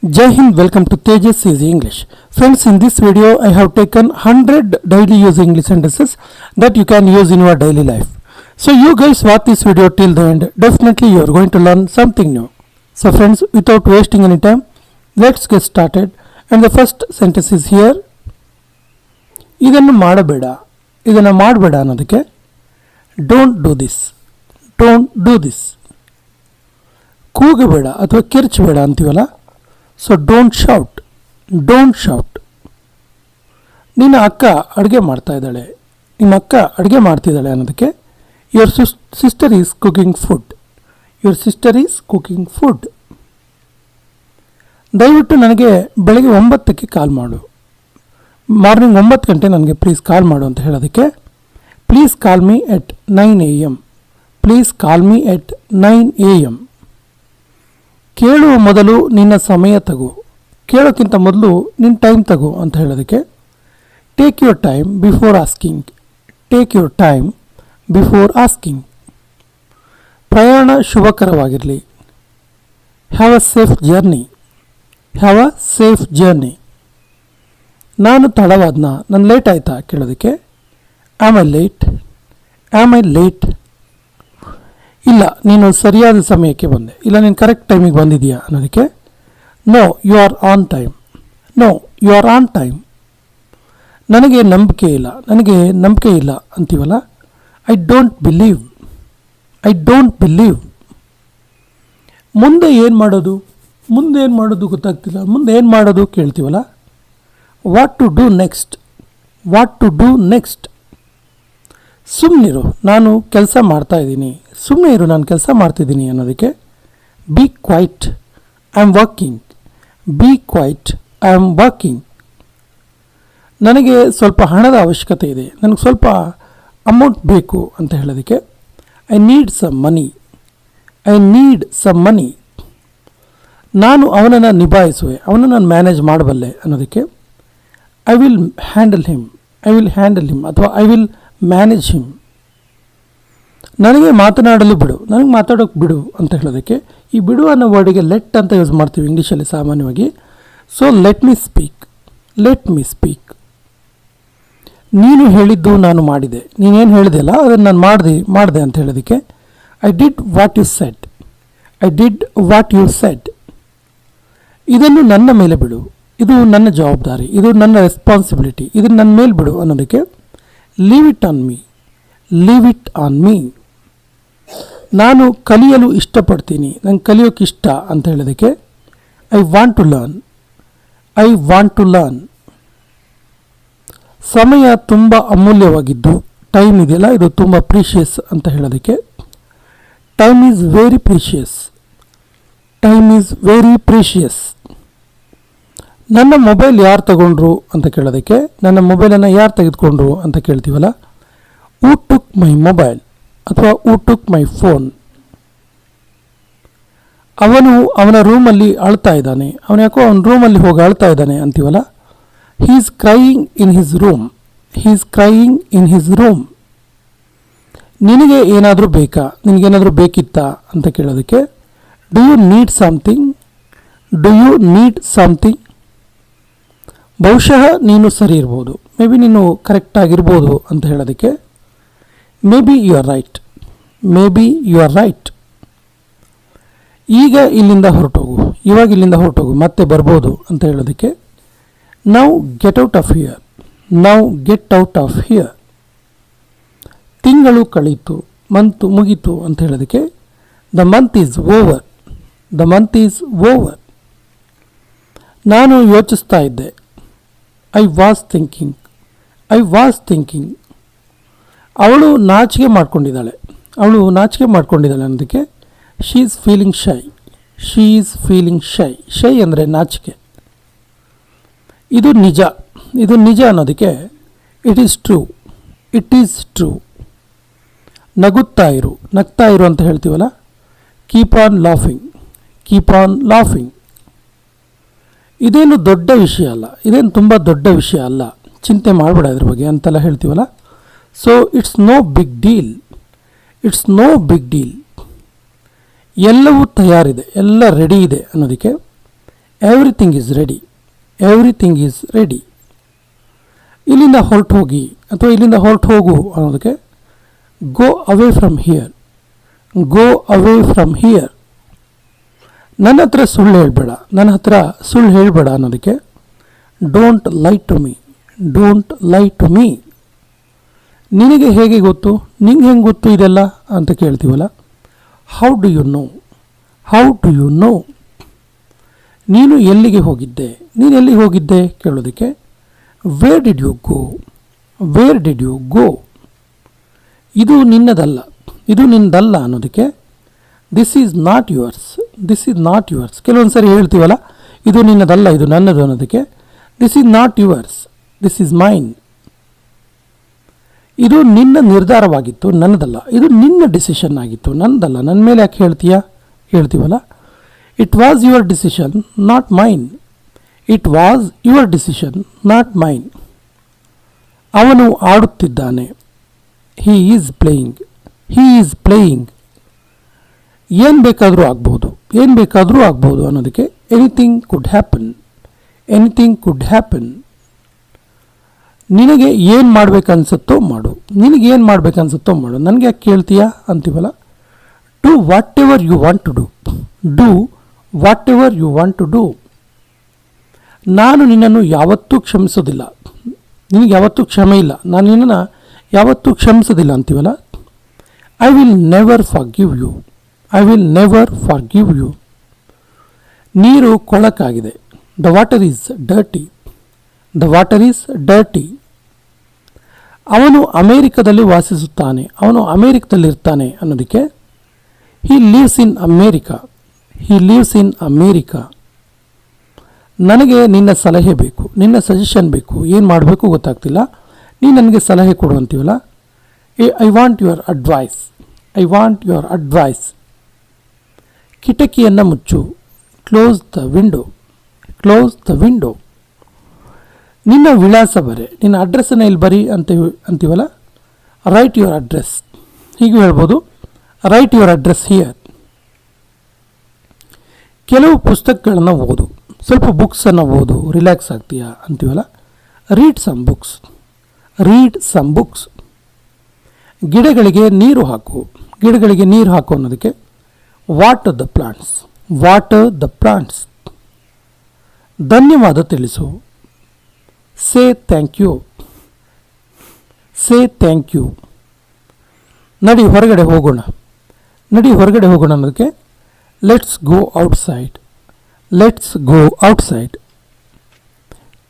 Jai Hind, welcome to Tejas Easy English. Friends, in this video I have taken 100 daily use English sentences that you can use in your daily life. So you guys watch this video till the end. Definitely you are going to learn something new. So friends, without wasting any time, let's get started. And the first sentence is here. ಇದನ್ನು ಮಾಡಬೇಡ, ಇದನ್ನು ಮಾಡಬೇಡ ಅನ್ನೋದಕ್ಕೆ don't do this, don't do this. ಕೂಗಬೇಡ ಅಥವಾ ಕಿರ್ಚಬೇಡ ಅಂತೀವಲ್ಲ, so don't shout, don't shout. ನಿನ್ನ ಅಕ್ಕ ಅಡುಗೆ ಮಾಡ್ತಾ ಇದ್ದಾಳೆ, ನಿಮ್ಮ ಅಕ್ಕ ಅಡುಗೆ ಮಾಡ್ತಿದ್ದಾಳೆ ಅನ್ನೋದಕ್ಕೆ your sister is cooking food, your sister is cooking food. ದಯವಿಟ್ಟು ನನಗೆ ಬೆಳಗ್ಗೆ 9ಕ್ಕೆ ಕಾಲ್ ಮಾಡು, ಮಾರ್ನಿಂಗ್ 9 ಗಂಟೆ ನನಗೆ ಪ್ಲೀಸ್ ಕಾಲ್ ಮಾಡು ಅಂತ ಹೇಳೋದಕ್ಕೆ please call me at 9 AM, please call me at 9 AM. ಕೇಳುವ ಮೊದಲು ನಿನ್ನ ಸಮಯ ತಗೋ, ಕೇಳೋಕ್ಕಿಂತ ಮೊದಲು ನಿನ್ನ ಟೈಮ್ ತಗೋ ಅಂತ ಹೇಳೋದಕ್ಕೆ take your time before asking, take your time before asking. ಪ್ರಯಾಣ ಶುಭಕರವಾಗಿರಲಿ, have a safe journey, have a safe journey. ನಾನು ತಡವಾದ್ನ, ನಾನು ಲೇಟ್ ಆಯಿತಾ ಕೇಳೋದಕ್ಕೆ am I late, am I late. ಇಲ್ಲ ನೀನು ಸರಿಯಾದ ಸಮಯಕ್ಕೆ ಬಂದೆ, ಇಲ್ಲ ನೀನು ಕರೆಕ್ಟ್ ಟೈಮಿಗೆ ಬಂದಿದೆಯಾ ಅನ್ನೋದಕ್ಕೆ no you are on time, no you are on time. ನನಗೆ ನಂಬಿಕೆ ಇಲ್ಲ, ನನಗೆ ನಂಬಿಕೆ ಇಲ್ಲ ಅಂತೀವಲ್ಲ, I don't believe, I don't believe. ಮುಂದೆ ಏನು ಮಾಡೋದು, ಮುಂದೆ ಏನು ಮಾಡೋದು ಗೊತ್ತಾಗ್ತಿಲ್ಲ, ಮುಂದೆ ಏನು ಮಾಡೋದು ಕೇಳ್ತೀವಲ್ಲ, what to do next, what to do next. ಸುಮ್ಮನಿರು, ನಾನು ಕೆಲಸ ಮಾಡ್ತಾಯಿದ್ದೀನಿ, ಸುಮ್ಮನೆ ಇರು, ನಾನು ಕೆಲಸ ಮಾಡ್ತಿದ್ದೀನಿ ಅನ್ನೋದಕ್ಕೆ be quiet, I am working, be quiet, I am working. ನನಗೆ ಸ್ವಲ್ಪ ಹಣದ ಅವಶ್ಯಕತೆ ಇದೆ, ನನಗೆ ಸ್ವಲ್ಪ ಅಮೌಂಟ್ ಬೇಕು ಅಂತ ಹೇಳೋದಕ್ಕೆ I need some money, I need some money. ನಾನು ಅವನನ್ನು ನಿಭಾಯಿಸುವೆ, ಅವನನ್ನು ನಾನು ಮ್ಯಾನೇಜ್ ಮಾಡಬಲ್ಲೆ ಅನ್ನೋದಕ್ಕೆ I will handle him, I will handle him ಅಥವಾ ಐ ವಿಲ್ ಮ್ಯಾನೇಜ್ ಹಿಮ್. ನನಗೆ ಮಾತನಾಡಲು ಬಿಡು, ನನಗೆ ಮಾತಾಡೋಕ್ಕೆ ಬಿಡು ಅಂತ ಹೇಳೋದಕ್ಕೆ ಈ ಬಿಡು ಅನ್ನೋ ವರ್ಡಿಗೆ ಲೆಟ್ ಅಂತ ಯೂಸ್ ಮಾಡ್ತೀವಿ ಇಂಗ್ಲೀಷಲ್ಲಿ ಸಾಮಾನ್ಯವಾಗಿ. So let me speak, let me speak. ನೀನು ಹೇಳಿದ್ದು ನಾನು ಮಾಡಿದೆ, ನೀನೇನು ಹೇಳಿದೆಯಲ್ಲ ಅದನ್ನು ನಾನು ಮಾಡಿದೆ ಅಂತ ಹೇಳೋದಕ್ಕೆ I did what you said, I did what you said. ಇದನ್ನು ನನ್ನ ಮೇಲೆ ಬಿಡು, ಇದು ನನ್ನ ಜವಾಬ್ದಾರಿ, ಇದು ನನ್ನ ರೆಸ್ಪಾನ್ಸಿಬಿಲಿಟಿ, ಇದನ್ನು ನನ್ನ ಮೇಲೆ ಬಿಡು ಅನ್ನೋದಕ್ಕೆ leave it on me, leave it on me. ನಾನು ಕಲಿಯಲು ಇಷ್ಟಪಡ್ತೀನಿ, ನಂಗೆ ಕಲಿಯೋಕ್ಕೆ ಇಷ್ಟ ಅಂತ ಹೇಳೋದಕ್ಕೆ I want to learn, I want to learn. ಸಮಯ ತುಂಬ ಅಮೂಲ್ಯವಾಗಿದ್ದು, ಟೈಮ್ ಇದೆಯಲ್ಲ ಇದು ತುಂಬ ಪ್ರೀಷಿಯಸ್ ಅಂತ ಹೇಳೋದಕ್ಕೆ time is very precious, time is very precious. ನನ್ನ ಮೊಬೈಲ್ ಯಾರು ತಗೊಂಡ್ರು ಅಂತ ಕೇಳೋದಕ್ಕೆ ನನ್ನ ಮೊಬೈಲನ್ನು ಯಾರು ತೆಗೆದುಕೊಂಡ್ರು ಅಂತ ಕೇಳ್ತೀವಲ್ಲ, ಹೂ ಟುಕ್ ಮೈ ಮೊಬೈಲ್ ಅಥವಾ ಹೂ ಟುಕ್ ಮೈ ಫೋನ್. ಅವನು ಅವನ ರೂಮಲ್ಲಿ ಅಳ್ತಾ ಇದ್ದಾನೆ, ಅವನು ಯಾಕೋ ಅವನ ರೂಮಲ್ಲಿ ಹೋಗಿ ಅಳ್ತಾ ಇದ್ದಾನೆ ಅಂತೀವಲ್ಲ, he is crying in his room, he is crying in his room. ನಿನಗೆ ಏನಾದರೂ ಬೇಕಾ, ನಿನಗೇನಾದರೂ ಬೇಕಿತ್ತಾ ಅಂತ ಕೇಳೋದಕ್ಕೆ do you need something, do you need something. ಬಹುಶಃ ನೀನು ಸರಿ ಇರ್ಬೋದು, ಮೇ ಬಿ ನೀನು ಕರೆಕ್ಟಾಗಿರ್ಬೋದು ಅಂತ ಹೇಳೋದಕ್ಕೆ maybe you are right, maybe you are right. ಈಗ ಇಲ್ಲಿಂದ ಹೊರಟೋಗು, ಇವಾಗ ಇಲ್ಲಿಂದ ಹೊರಟೋಗು, ಮತ್ತೆ ಬರ್ಬೋದು ಅಂತ ಹೇಳೋದಕ್ಕೆ now get out of here, now get out of here. ತಿಂಗಳು ಕಳೀತು, ಮಂತ್ ಮುಗೀತು ಅಂತ ಹೇಳೋದಕ್ಕೆ the month is over, the month is over. ನಾನು ಯೋಚಿಸ್ತಾ ಇದ್ದೆ, I was thinking, I was thinking. ಅವಳು ನಾಚಿಕೆ ಮಾಡ್ಕೊಂಡಿದ್ದಾಳೆ, ಅವಳು ನಾಚಿಕೆ ಮಾಡ್ಕೊಂಡಿದ್ದಾಳೆ ಅನ್ನೋದಕ್ಕೆ she is feeling shy, she is feeling shy. Shy ಅಂದರೆ ನಾಚಿಕೆ. ಇದು ನಿಜ, ಇದು ನಿಜ ಅನ್ನೋದಕ್ಕೆ it is true, it is true. ನಗುತ್ತಾ ಇರು, ನಗ್ತಾ ಇರು ಅಂತ ಹೇಳ್ತೀವಲ್ಲ, keep on laughing, keep on laughing. ಇದೇನು ದೊಡ್ಡ ವಿಷಯ ಅಲ್ಲ, ಇದೇನು ತುಂಬ ದೊಡ್ಡ ವಿಷಯ ಅಲ್ಲ, ಚಿಂತೆ ಮಾಡಬೇಡ ಇದ್ರ ಬಗ್ಗೆ ಅಂತೆಲ್ಲ ಹೇಳ್ತೀವಲ್ಲ. So it's no big deal, it's no big deal. ಎಲ್ಲವೂ ತಯಾರಿದೆ, ಎಲ್ಲ ರೆಡಿ ಇದೆ ಅನ್ನೋದಕ್ಕೆ everything is ready, everything is ready. ಇಲ್ಲಿಂದ ಹೊರಟು ಹೋಗಿ ಅಥವಾ ಇಲ್ಲಿಂದ ಹೊರಟು ಹೋಗು ಅನ್ನೋದಕ್ಕೆ go away from here, go away from here. ನನ್ನ ಹತ್ರ ಸುಳ್ಳು ಹೇಳಬೇಡ, ನನ್ನ ಹತ್ರ ಸುಳ್ಳು ಹೇಳಬೇಡ ಅನ್ನೋದಕ್ಕೆ don't lie to me, don't lie to me. ನಿನಗೆ ಹೇಗೆ ಗೊತ್ತು, ನಿಂಗೆ ಹೆಂಗೆ ಗೊತ್ತು ಇದೆಲ್ಲ ಅಂತ ಕೇಳ್ತೀವಲ್ಲ, how do you know, how do you know. ನೀನು ಎಲ್ಲಿಗೆ ಹೋಗಿದ್ದೆ, ನೀನು ಎಲ್ಲಿಗೆ ಹೋಗಿದ್ದೆ ಕೇಳೋದಕ್ಕೆ where did you go, where did you go. ಇದು ನಿನ್ನದಲ್ಲ, ಇದು ನಿನ್ನದಲ್ಲ ಅನ್ನೋದಕ್ಕೆ this is not yours, this is not yours. ಕೆಲವೊಂದು ಸರಿ ಹೇಳ್ತೀವಲ್ಲ, ಇದು ನಿನ್ನದಲ್ಲ, ಇದು ನನ್ನದು ಅನ್ನೋದಕ್ಕೆ this is not yours, this is main. ಇದು ನಿನ್ನ ನಿರ್ಧಾರವಾಗಿತ್ತು, ನನ್ನದಲ್ಲ. ಇದು ನಿನ್ನ ಡಿಸಿಷನ್ ಆಗಿತ್ತು, ನನ್ನದಲ್ಲ. ನನ್ನ ಮೇಲೆ ಯಾಕೆ ಹೇಳ್ತೀವಲ್ಲ, it was your decision not mine, it was your decision not mine. ಅವನು ಆಡುತ್ತಿದ್ದಾನೆ, he is playing, he is playing. ಏನು ಬೇಕಾದರೂ ಆಗ್ಬೋದು, ಏನು ಬೇಕಾದರೂ ಆಗ್ಬೋದು ಅನ್ನೋದಕ್ಕೆ anything could happen, anything could happen. ನಿನಗೆ ಏನು ಮಾಡ್ಬೇಕನ್ಸುತ್ತೋ ಮಾಡು, ನಿನಗೇನು ಮಾಡ್ಬೇಕನ್ಸುತ್ತೋ ಮಾಡು, ನನಗೆ ಯಾಕೆ ಕೇಳ್ತೀಯಾ ಅಂತೀವಲ್ಲ. Do whatever you want to do, do whatever you want to do. ನಾನು ನಿನ್ನನ್ನು ಯಾವತ್ತೂ ಕ್ಷಮಿಸೋದಿಲ್ಲ, ನಿನಗೆ ಯಾವತ್ತೂ ಕ್ಷಮೆ ಇಲ್ಲ, ನಾನು ನಿನ್ನನ್ನು ಯಾವತ್ತೂ ಕ್ಷಮಿಸೋದಿಲ್ಲ ಅಂತೀವಲ್ಲ. I will never forgive you, I will never forgive you. ನೀರು ಕೊಳಕಾಗಿದೆ, the water is dirty, the water is dirty. ಅವನು ಅಮೇರಿಕದಲ್ಲಿ ವಾಸಿಸುತ್ತಾನೆ, ಅವನು ಅಮೇರಿಕದಲ್ಲಿರ್ತಾನೆ ಅನ್ನೋದಕ್ಕೆ he lives in America, he lives in America. ನನಗೆ ನಿನ್ನ ಸಲಹೆ ಬೇಕು, ನಿನ್ನ ಸಜೆಷನ್ ಬೇಕು, ಏನು ಮಾಡಬೇಕು ಗೊತ್ತಾಗ್ತಿಲ್ಲ, ನೀನು ನನಗೆ ಸಲಹೆ ಕೊಡು ಅಂತೀವಲ್ಲ. I want your advice, I want your advice. ಕಿಟಕಿಯನ್ನು ಮುಚ್ಚು, close the window, close the window. ನಿನ್ನ ವಿಳಾಸ ಬರೆ, ನಿನ್ನ ಅಡ್ರೆಸ್ಸನ್ನು ಇಲ್ಲಿ ಬರಿ ಅಂತೀವಲ್ಲ. ರೈಟ್ ಯುವರ್ ಅಡ್ರೆಸ್, ಹೀಗೂ ಹೇಳ್ಬೋದು, ರೈಟ್ ಯುವರ್ ಅಡ್ರೆಸ್ ಹಿಯರ್. ಕೆಲವು ಪುಸ್ತಕಗಳನ್ನು ಓದು, ಸ್ವಲ್ಪ ಬುಕ್ಸನ್ನು ಓದು, ರಿಲ್ಯಾಕ್ಸ್ ಆಗ್ತೀಯಾ ಅಂತೀವಲ್ಲ. Read some books, read some books. ಗಿಡಗಳಿಗೆ ನೀರು ಹಾಕು, ಗಿಡಗಳಿಗೆ ನೀರು ಹಾಕು ಅನ್ನೋದಕ್ಕೆ water the plants, water the plants. ಧನ್ಯವಾದ ತಿಳಿಸು, say thank you, say thank you. ನಡಿ ಹೊರಗಡೆ ಹೋಗೋಣ, ನಡಿ ಹೊರಗಡೆ ಹೋಗೋಣ ಅನ್ನೋದಕ್ಕೆ let's go outside, let's go outside.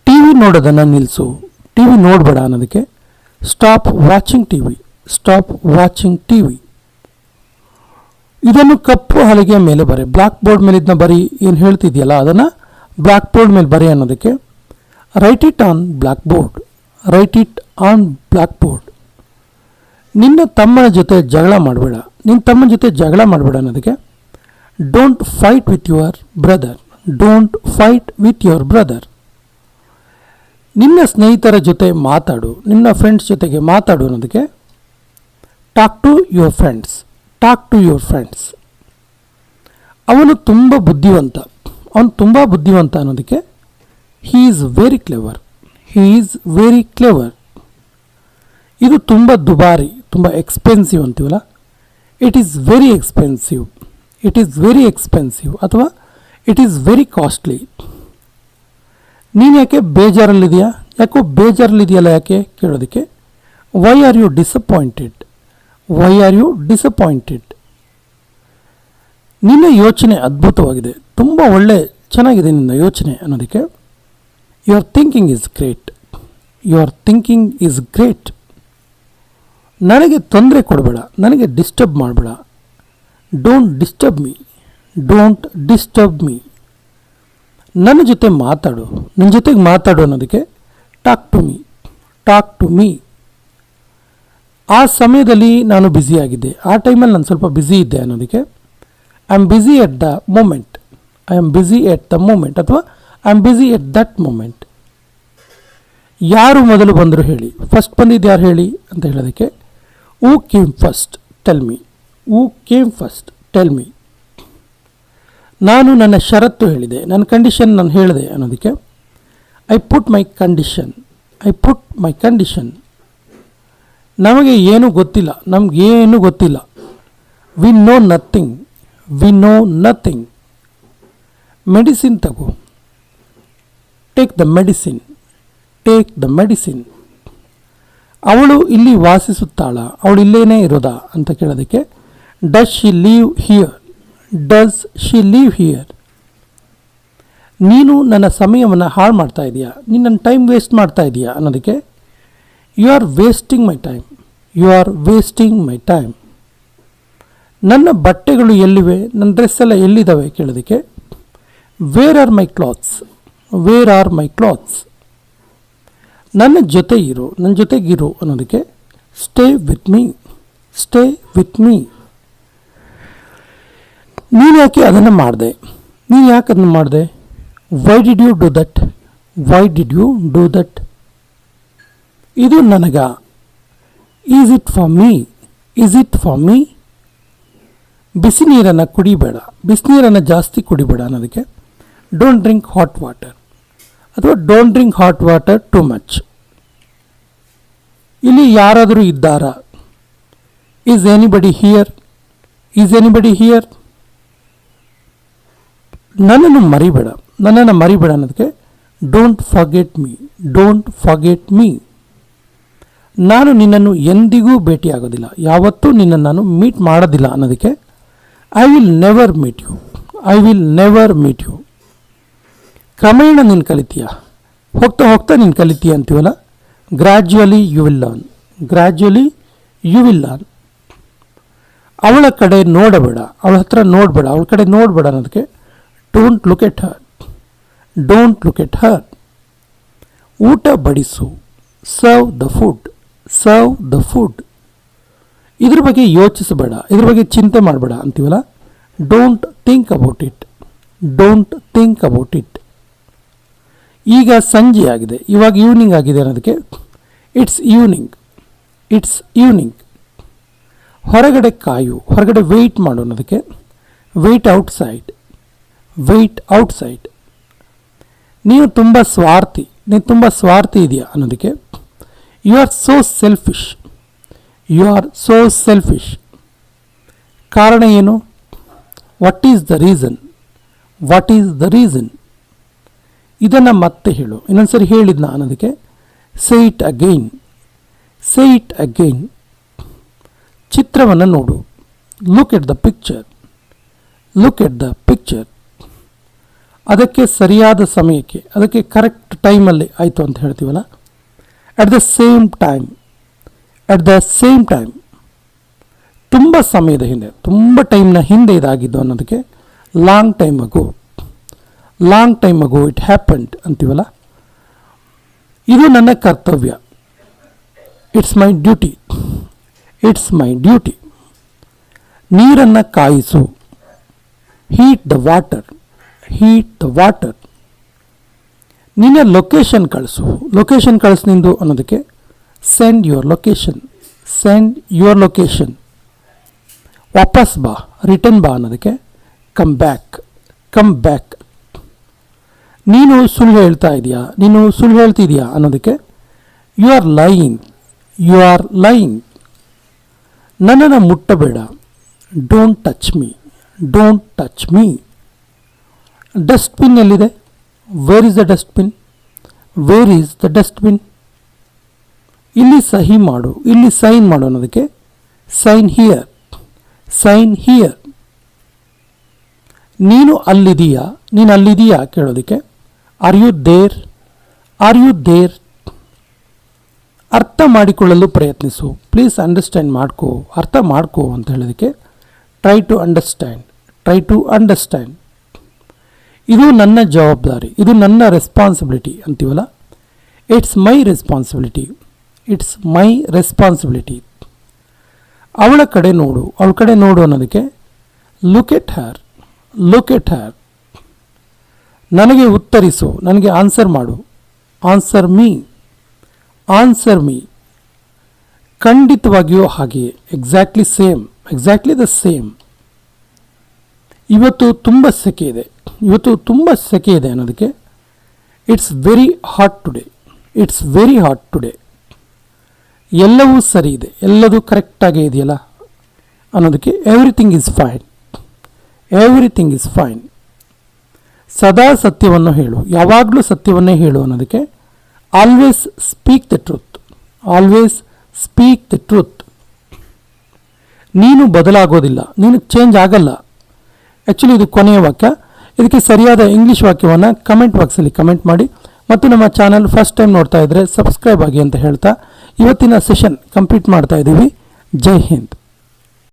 T V ನೋಡೋದನ್ನು ನಿಲ್ಲಿಸು, ಟಿ ವಿ ನೋಡಬೇಡ ಅನ್ನೋದಕ್ಕೆ stop watching T V, stop watching T V. ಇದನ್ನು ಕಪ್ಪು ಹಲಗೆಯ ಮೇಲೆ ಬರೆ, ಬ್ಲ್ಯಾಕ್ ಬೋರ್ಡ್ ಮೇಲೆ ಇದನ್ನ ಬರಿ, ಏನು ಹೇಳ್ತಿದೆಯಲ್ಲ ಅದನ್ನು ಬ್ಲ್ಯಾಕ್ ಬೋರ್ಡ್ ಮೇಲೆ ಬರೆ ಅನ್ನೋದಕ್ಕೆ right it on black board, right it on black board. ನಿನ್ನ ತಮ್ಮನ ಜೊತೆ ಜಗಳ ಮಾಡಬೇಡ, ನಿನ್ನ ತಮ್ಮನ ಜೊತೆ ಜಗಳ ಮಾಡಬೇಡ ಅನ್ನೋದಕ್ಕೆ don't fight with your brother, don't fight with your brother. ನಿನ್ನ ಸ್ನೇಹಿತರ ಜೊತೆ ಮಾತಾಡು, ನಿನ್ನ ಫ್ರೆಂಡ್ಸ್ ಜೊತೆಗೆ ಮಾತಾಡು ಅನ್ನೋದಕ್ಕೆ talk to your friends, talk to your friends. ಅವನು ತುಂಬ ಬುದ್ಧಿವಂತ, ಅವನು ತುಂಬ ಬುದ್ಧಿವಂತ ಅನ್ನೋದಕ್ಕೆ he is very clever, he is very clever. ಇದು ತುಂಬ ದುಬಾರಿ, ತುಂಬ ಎಕ್ಸ್ಪೆನ್ಸಿವ್ ಅಂತೀವಲ್ಲ. It is very expensive, it is very expensive ಅಥವಾ ಇಟ್ ಈಸ್ ವೆರಿ ಕಾಸ್ಟ್ಲಿ. ನೀನು ಯಾಕೆ ಬೇಜಾರಲ್ಲಿದೆಯಾ, ಯಾಕೋ ಬೇಜಾರಲ್ಲಿದೆಯಲ್ಲ ಯಾಕೆ ಕೇಳೋದಕ್ಕೆ why are you disappointed, why are you disappointed. ನಿನ್ನ ಯೋಚನೆ ಅದ್ಭುತವಾಗಿದೆ, ತುಂಬ ಒಳ್ಳೆ ಚೆನ್ನಾಗಿದೆ ನಿನ್ನ ಯೋಚನೆ ಅನ್ನೋದಕ್ಕೆ your thinking is great, your thinking is great. ನನಗೆ ತೊಂದರೆ ಕೊಡಬೇಡ, ನನಗೆ ಡಿಸ್ಟರ್ಬ್ ಮಾಡಬೇಡ. Don't disturb me, don't disturb me. ನನ್ನ ಜೊತೆ ಮಾತಾಡು, ನನ್ನ ಜೊತೆಗೆ ಮಾತಾಡು ಅನ್ನೋದಕ್ಕೆ talk to me, talk to me. ಆ ಸಮಯದಲ್ಲಿ ನಾನು ಬ್ಯುಸಿಯಾಗಿದ್ದೆ, ಆ ಟೈಮಲ್ಲಿ ನಾನು ಸ್ವಲ್ಪ ಬ್ಯುಸಿ ಇದ್ದೆ ಅನ್ನೋದಕ್ಕೆ I am busy at the moment, I am busy at the moment ಅಥವಾ I am busy at that moment. ಯಾರು ಮೊದಲು ಬಂದರು ಹೇಳಿ, ಫಸ್ಟ್ ಬಂದಿದ್ದು ಯಾರು ಹೇಳಿ ಅಂತ ಹೇಳೋದಕ್ಕೆ who came first tell me, who came first tell me. ನಾನು ನನ್ನ ಷರತ್ತು ಹೇಳಿದೆ, ನನ್ನ ಕಂಡೀಷನ್ ನಾನು ಹೇಳಿದೆ ಅನ್ನೋದಕ್ಕೆ I put my condition. I put my condition. ನಮಗೆ ಏನೂ ಗೊತ್ತಿಲ್ಲ, ನಮಗೇನು ಗೊತ್ತಿಲ್ಲ. We know nothing. We know nothing. Medicine ತಗೋ. Take the medicine. Take the medicine. ಅವಳು ಇಲ್ಲಿ ವಾಸಿಸುತ್ತಾಳ, ಅವಳು ಇಲ್ಲೇನೇ ಇರೋದಾ ಅಂತ ಕೇಳೋದಕ್ಕೆ does she live here. Does she live here. ನೀನು ನನ್ನ ಸಮಯವನ್ನು ಹಾಳು ಮಾಡ್ತಾ ಇದೆಯಾ, ನೀನು ನನ್ನ ಟೈಮ್ ವೇಸ್ಟ್ ಮಾಡ್ತಾ ಇದೆಯಾ ಅನ್ನೋದಕ್ಕೆ you are wasting my time. You are wasting my time. ನನ್ನ ಬಟ್ಟೆಗಳು ಎಲ್ಲಿವೆ, ನನ್ನ ಡ್ರೆಸ್ ಎಲ್ಲ ಎಲ್ಲಿದ್ದಾವೆ ಕೇಳೋದಕ್ಕೆ where are my clothes. Where are my clothes. ನನ್ನ ಜೊತೆ ಇರು, ನನ್ನ ಜೊತೆಗಿರು ಅನ್ನೋದಕ್ಕೆ stay with me. Stay with me. ನೀನು ಯಾಕೆ ಅದನ್ನು ಮಾಡಿದೆ, ನೀನು ಯಾಕೆ ಅದನ್ನು ಮಾಡಿದೆ? Why did you do that. Why did you do that. ಇದು ನನಗ. Is it for me. Is it for me. ಬಿಸಿ ನೀರನ್ನು ಕುಡಿಬೇಡ, ಬಿಸಿನೀರನ್ನು ಜಾಸ್ತಿ ಕುಡಿಬೇಡ ಅನ್ನೋದಕ್ಕೆ ಡೋಂಟ್ ಡ್ರಿಂಕ್ ಹಾಟ್ ವಾಟರ್ ಅಥವಾ don't drink hot water too much. ಇಲ್ಲಿ ಯಾರಾದರೂ ಇದ್ದಾರಾ? Is anybody here. Is anybody here. ನನ್ನನ್ನು ಮರಿಬೇಡ, ನನ್ನನ್ನು ಮರಿಬೇಡ ಅನ್ನೋದಕ್ಕೆ don't forget me. Don't forget me. ನಾನು ನಿನ್ನನ್ನು ಎಂದಿಗೂ ಭೇಟಿಯಾಗೋದಿಲ್ಲ, ಯಾವತ್ತೂ ನಿನ್ನನ್ನು ನಾನು ಮೀಟ್ ಮಾಡೋದಿಲ್ಲ ಅನ್ನೋದಕ್ಕೆ I will never meet you. I will never meet you. ಕ್ರಮೇಣ ನೀನು ಕಲಿತೀಯ, ಹೋಗ್ತಾ ಹೋಗ್ತಾ ನೀನು ಕಲಿತೀಯ ಅಂತೀವಲ್ಲ. Gradually you will learn. Gradually you will learn. ಅವಳ ಕಡೆ ನೋಡಬೇಡ, ಅವಳ ಹತ್ರ ನೋಡಬೇಡ, ಅವಳ ಕಡೆ ನೋಡಬೇಡ ಅನ್ನೋದಕ್ಕೆ don't look at her. Don't look at her. ಊಟ ಬಡಿಸು. Serve the food. Serve the food. ಇದ್ರ ಬಗ್ಗೆ ಯೋಚಿಸಬೇಡ, ಇದ್ರ ಬಗ್ಗೆ ಚಿಂತೆ ಮಾಡಬೇಡ ಅಂತೀವಲ್ಲ. Don't think about it. Don't think about it. ಈಗ ಸಂಜೆ ಆಗಿದೆ, ಇವಾಗ ಈವ್ನಿಂಗ್ ಆಗಿದೆ ಅನ್ನೋದಕ್ಕೆ ಇಟ್ಸ್ ಈವ್ನಿಂಗ್. It's evening. ಹೊರಗಡೆ ಕಾಯು, ಹೊರಗಡೆ ವೆಯ್ಟ್ ಮಾಡು ಅನ್ನೋದಕ್ಕೆ ವೆಯ್ಟ್ ಔಟ್ಸೈಡ್. Weight outside. ನೀವು ತುಂಬ ಸ್ವಾರ್ಥಿ, ನೀನು ತುಂಬ ಸ್ವಾರ್ಥಿ ಇದೆಯಾ ಅನ್ನೋದಕ್ಕೆ you are so selfish. You are so selfish. ಕಾರಣ ಏನು? What is the reason. What is the reason. ಇದನ್ನು ಮತ್ತೆ ಹೇಳು, ಇನ್ನೊಂದ್ಸರಿ ಹೇಳಿದ್ನ ಅನ್ನೋದಕ್ಕೆ say it again. Say it again. ಚಿತ್ರವನ್ನು ನೋಡು. Look at the picture. Look at the picture. ಅದಕ್ಕೆ ಸರಿಯಾದ ಸಮಯಕ್ಕೆ, ಅದಕ್ಕೆ ಕರೆಕ್ಟ್ ಟೈಮಲ್ಲಿ ಆಯಿತು ಅಂತ ಹೇಳ್ತೀವಲ್ಲ. At the same time. At the same time. ತುಂಬ ಸಮಯದ ಹಿಂದೆ, ತುಂಬ ಟೈಮ್ನ ಹಿಂದೆ ಇದಾಗಿದ್ದು ಅನ್ನೋದಕ್ಕೆ long time ago. Long time ago it happened ಅಂತೀವಲ್ಲ. ಇದು ನನ್ನ ಕರ್ತವ್ಯ. It's my duty. It's my duty. ನೀರನ್ನು ಕಾಯಿಸು. Heat the water. Heat the water. ನಿನ್ನ ಲೊಕೇಶನ್ ಕಳಿಸು. ಲೊಕೇಶನ್ ಕಳಿಸು ನಿಂದು ಅನ್ನೋದಕ್ಕೆ send your location. Send your location. ವಾಪಸ್ ಬಾ, ರಿಟರ್ನ್ ಬಾ ಅನ್ನೋದಕ್ಕೆ ಕಮ್ ಬ್ಯಾಕ್. Come back. ನೀನು ಸುಳ್ಳು ಹೇಳ್ತಾ ಇದೆಯಾ, ನೀನು ಸುಳ್ಳು ಹೇಳ್ತಿದೆಯಾ ಅನ್ನೋದಕ್ಕೆ you are lying. You are lying. ನನ್ನನ್ನು ಮುಟ್ಟಬೇಡ. Don't touch me. Don't touch me. Dustbin ಎಲ್ಲಿದೆ? Where is the dustbin. Where is the dustbin. ಇಲ್ಲಿ ಸಹಿ ಮಾಡು, ಇಲ್ಲಿ ಸೈನ್ ಮಾಡು ಅನ್ನೋದಕ್ಕೆ ಸೈನ್ ಹಿಯರ್. Sign here. ನೀನು ಅಲ್ಲಿದೆಯಾ, ನೀನು ಅಲ್ಲಿದೆಯಾ ಕೇಳೋದಕ್ಕೆ are you there. Are you there. ಅರ್ಥ ಮಾಡಿಕೊಳ್ಳಲು ಪ್ರಯತ್ನಿಸು. ಪ್ಲೀಸ್ ಅಂಡರ್ಸ್ಟ್ಯಾಂಡ್ ಮಾಡ್ಕೋ, ಅರ್ಥ ಮಾಡ್ಕೋ ಅಂತ ಹೇಳೋದಕ್ಕೆ try to understand. Try to understand. ಇದು ನನ್ನ ಜವಾಬ್ದಾರಿ, ಇದು ನನ್ನ ರೆಸ್ಪಾನ್ಸಿಬಿಲಿಟಿ ಅಂತೀವಲ್ಲ. It's my responsibility. It's my responsibility. ಅವಳ ಕಡೆ ನೋಡು, ಅವಳ ಕಡೆ ನೋಡು ಅನ್ನೋದಕ್ಕೆ look at Har. Look at ಹರ್. ನನಗೆ ಉತ್ತರಿಸು, ನನಗೆ ಆನ್ಸರ್ ಮಾಡು. Answer me. Answer me. ಖಂಡಿತವಾಗಿಯೂ ಹಾಗೆಯೇ. Exactly same. Exactly the same. ಇವತ್ತು ತುಂಬ ಸೆಕೆ ಇದೆ, ಇವತ್ತು ತುಂಬ ಸೆಕೆ ಇದೆ ಅನ್ನೋದಕ್ಕೆ it's very hot today, it's very hot today. ಎಲ್ಲವೂ ಸರಿ ಇದೆ, ಎಲ್ಲದೂ ಕರೆಕ್ಟಾಗೇ ಇದೆಯಲ್ಲ ಅನ್ನೋದಕ್ಕೆ everything is fine, everything is fine. ಸದಾ ಸತ್ಯವನ್ನು ಹೇಳು, ಯಾವಾಗಲೂ ಸತ್ಯವನ್ನೇ ಹೇಳು ಅನ್ನೋದಕ್ಕೆ always speak the truth, always speak the truth. ನೀನು ಬದಲಾಗೋದಿಲ್ಲ, ನೀನು ಚೇಂಜ್ ಆಗಲ್ಲ. ಆ್ಯಕ್ಚುಲಿ ಇದು ಕೊನೆಯ ವಾಕ್ಯ. ಇದಕ್ಕೆ ಸರಿಯಾದ ಇಂಗ್ಲೀಷ್ ವಾಕ್ಯವನ್ನು ಕಮೆಂಟ್ ಬಾಕ್ಸಲ್ಲಿ ಕಮೆಂಟ್ ಮಾಡಿ ಮತ್ತು ನಮ್ಮ ಚಾನಲ್ ಫಸ್ಟ್ ಟೈಮ್ ನೋಡ್ತಾ ಇದ್ದರೆ ಸಬ್ಸ್ಕ್ರೈಬ್ ಆಗಿ ಅಂತ ಹೇಳ್ತಾ ಇವತ್ತಿನ ಸೆಷನ್ ಕಂಪ್ಲೀಟ್ ಮಾಡ್ತಾ ಇದ್ದೀವಿ. ಜೈ ಹಿಂದ್.